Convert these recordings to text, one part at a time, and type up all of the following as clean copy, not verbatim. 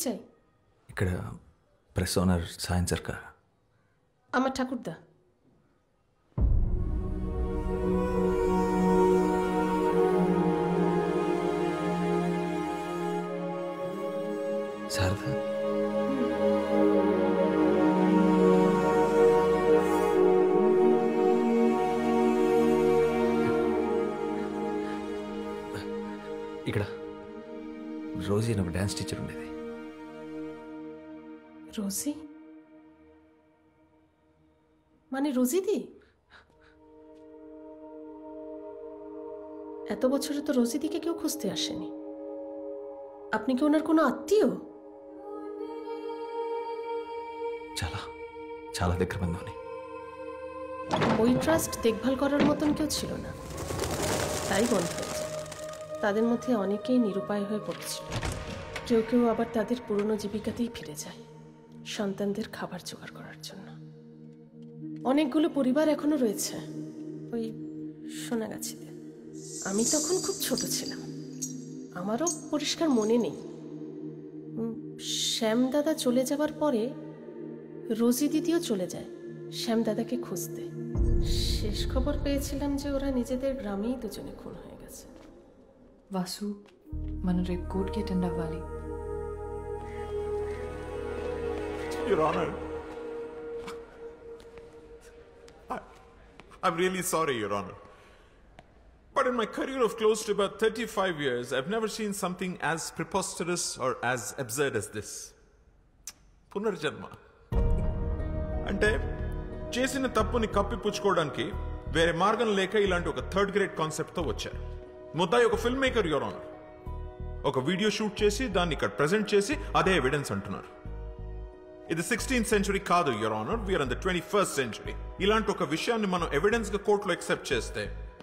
চাই? ఇక్కడ press owner sine সরকার। আমার ঠাকুরদা। శారదా, ఇక్కడ రోజీ అని ఒక డ్యాన్స్ టీచర్ ఉండేది। রোজি মানে রোজিদি? এত বছরে তো রোজিদিকে কেউ খুঁজতে আসেনি। আপনি কি ওনার কোনো আত্মীয়? చాలా చాలా దగ్గర బంధువుని। ওই ট্রাস্ট দেখভাল করার মতন কেউ ছিল না, তাই বন্ধ হয়েছে। তাদের মধ্যে অনেকেই নিরুপায় হয়ে পড়েছিল, কেউ কেউ আবার তাদের পুরনো জীবিকাতেই ফিরে যায় সন্তানদের খাবার জোগাড় করার জন্য। অনেকগুলো পরিবার এখনো রয়েছে ওই সোনাগাছিতে। আমি তখন খুব ছোট ছিলাম, আমারও পরিষ্কার মনে নেই। শ্যামদাদা চলে যাবার পরে রোজি দিদিও চলে যায় শ্যামদাদাকে খুঁজতে। শেষ খবর পেয়েছিলাম যে ওরা নিজেদের গ্রামেই দুজনে খুন হয়ে গেছে। వాసు, మనం రేపు కోర్టుకి అటెండ్ అవ్వాలి. Your Honor, I'm really sorry, Your Honor. But in my career of close to about 35 years, I've never seen something as preposterous or as absurd as this. Punarjanma. అంటే చేసిన తప్పుని కప్పిపుచ్చుకోవడానికి వేరే మార్గం లేక ఇలాంటి ఒక థర్డ్ గ్రేడ్ కాన్సెప్ట్తో వచ్చారు. ముద్దాయి ఒక ఫిల్మ్ మేకర్, యువర్ ఆనర్. ఒక వీడియో షూట్ చేసి దాన్ని ఇక్కడ ప్రెజెంట్ చేసి అదే ఎవిడెన్స్ అంటున్నారు. ఇది 16th century కాదు, your honour. We are in the 21st century. ఇలాంటి ఒక విషయాన్ని మనం ఎవిడెన్స్ గా కోర్టులో ఎక్సెప్ట్ చేస్తే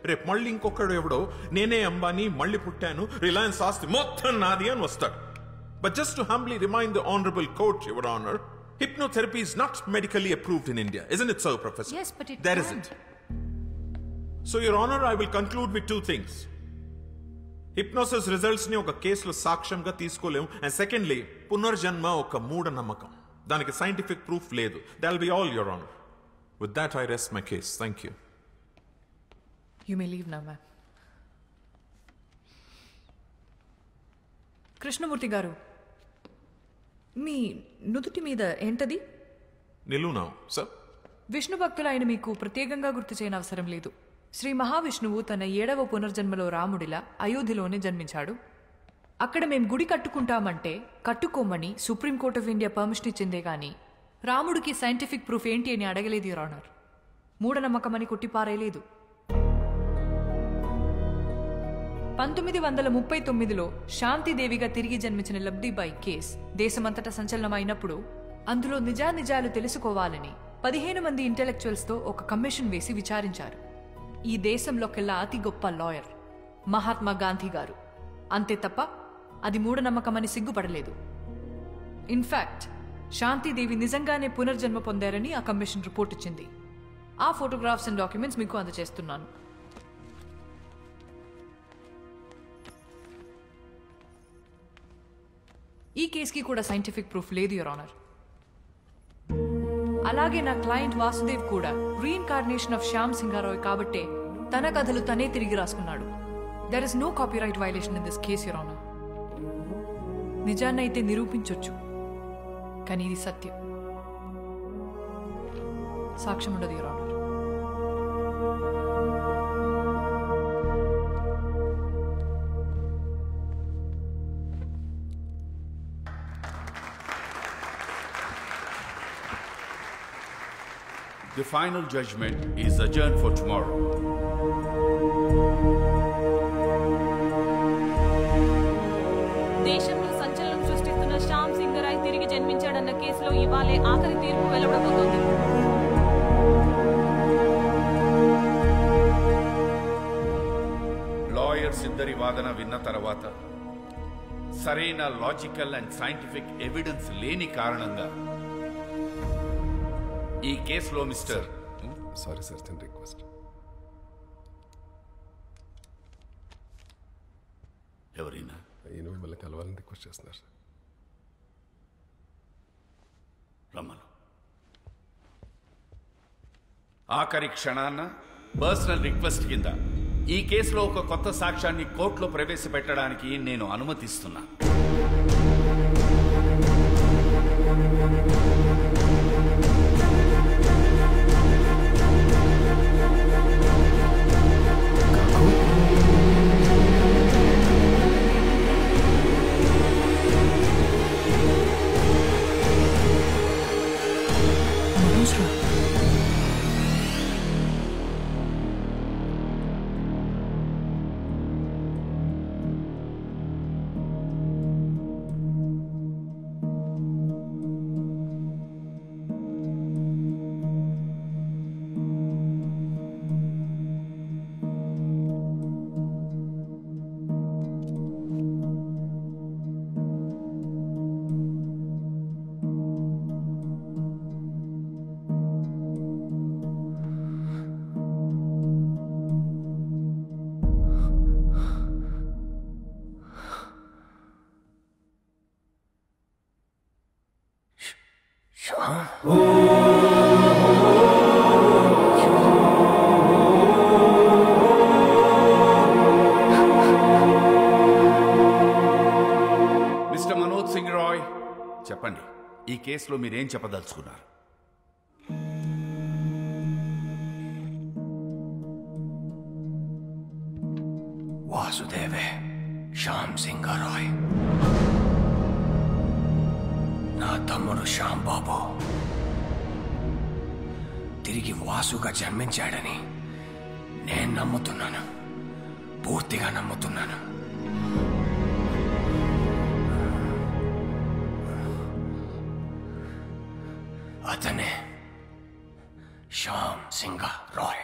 రేపు మళ్ళీ ఇంకొకడు ఎవడో నేనే అంబానీ మళ్ళీ పుట్టాను, రిలయన్స్ ఆస్తి మొత్తం నాది అని వస్తాడు. But just to humbly remind the honourable court, your honour, hypnotherapy is not medically approved in India. Isn't it so, Professor? Yes, but it there can. isn't. So, Your Honor, I will conclude with two things. Hypnosis results ni oka case lo sakshamga teeskolemu, and secondly, punarjanma oka mooda namakam. Daniki scientific proof ledu. That'll be all, Your Honor. With that, I rest my case. Thank you. You may leave now, ma'am. Krishnamurthy గారు, మీ నుదుటి మీద ఏంటది? నిలువునా, sir? Vishnu భక్తులైన మీకు ప్రత్యేకంగా గుర్తు చేయని అవసరం లేదు. శ్రీ మహావిష్ణువు తన 7వ పునర్జన్మలో రాముడిలా అయోధ్యలోనే జన్మించాడు. అక్కడ మేం గుడి కట్టుకుంటామంటే కట్టుకోమని సుప్రీంకోర్ట్ ఆఫ్ ఇండియా పర్మిషన్ ఇచ్చిందే గాని రాముడికి సైంటిఫిక్ ప్రూఫ్ ఏంటి అని అడగలేదు, యువర్ ఆనర్. మూఢనమ్మకమని కొట్టిపారేయలేదు. 1939లో శాంతిదేవిగా తిరిగి జన్మించిన లబ్ధిబాయి కేస్ దేశమంతటా సంచలనమైనప్పుడు అందులో నిజానిజాలు తెలుసుకోవాలని 15 మంది ఇంటెలెక్చువల్స్తో ఒక కమిషన్ వేసి విచారించారు. ఈ దేశంలోకెల్లా అతి గొప్ప లాయర్ మహాత్మా గాంధీ గారు. అంతే తప్ప అది మూఢనమ్మకమని సిగ్గుపడలేదు. ఇన్ఫాక్ట్ శాంతిదేవి నిజంగానే పునర్జన్మ పొందారని ఆ కమిషన్ రిపోర్ట్ ఇచ్చింది. ఆ ఫోటోగ్రాఫ్స్ అండ్ డాక్యుమెంట్స్ మీకు అందజేస్తున్నాను. ఈ కేసుకి కూడా సైంటిఫిక్ ప్రూఫ్ లేదు, యువర్ ఆనర్. అలాగే నా క్లయింట్ వాసుదేవ్ కూడా రీఇన్కార్నేషన్ ఆఫ్ శ్యామ్ సింగారాయ్ కాబట్టే తన కథలు తనే తిరిగి రాసుకున్నాడు. There is no copyright violation in this case, your honour. నిజాన్నైతే నిరూపించొచ్చు, కానీ ఇది సత్యం. సాక్ష్యం ఉండదు, your honour. The final judgment is adjourned for tomorrow. దేశంలో సంచలనం సృష్టిస్తున్న శ్యామ్ సింగరాయ్ తిరిగి జన్మించాడన్న కేసులో ఇవాళే ఆఖరి తీర్పు వెలువడబోతోంది. లాయర్స్ ఇద్దరి వాదన విన్న తర్వాత సరైన లాజికల్ అండ్ సైంటిఫిక్ ఎవిడెన్స్ లేని కారణంగా ఈ కేసులో మిస్టర్ సారీ సార్, చిన్న రిక్వెస్ట్. ఎవరైనా ఈయన మిమ్మల్ని కలవాలని రిక్వెస్ట్ చేస్తున్నారు సార్. ఆఖరి క్షణాన్న పర్సనల్ రిక్వెస్ట్ కింద ఈ కేసులో ఒక కొత్త సాక్ష్యాన్ని కోర్టులో ప్రవేశపెట్టడానికి నేను అనుమతిస్తున్నా. మిస్టర్ మనోజ్ సింగ్ రాయ్, చెప్పండి, ఈ కేసులో మీరేం చెప్పదలుచుకున్నారు? వాసుదేవే శ్యామ్ సింగ్ రాయ్ నా తమ్ముడు శ్యామ్ బాబు తిరిగి వాసుగా జన్మించాడని నేను నమ్ముతున్నాను, పూర్తిగా నమ్ముతున్నాను. అతనే శ్యామ్ సింగ్ రాయ్.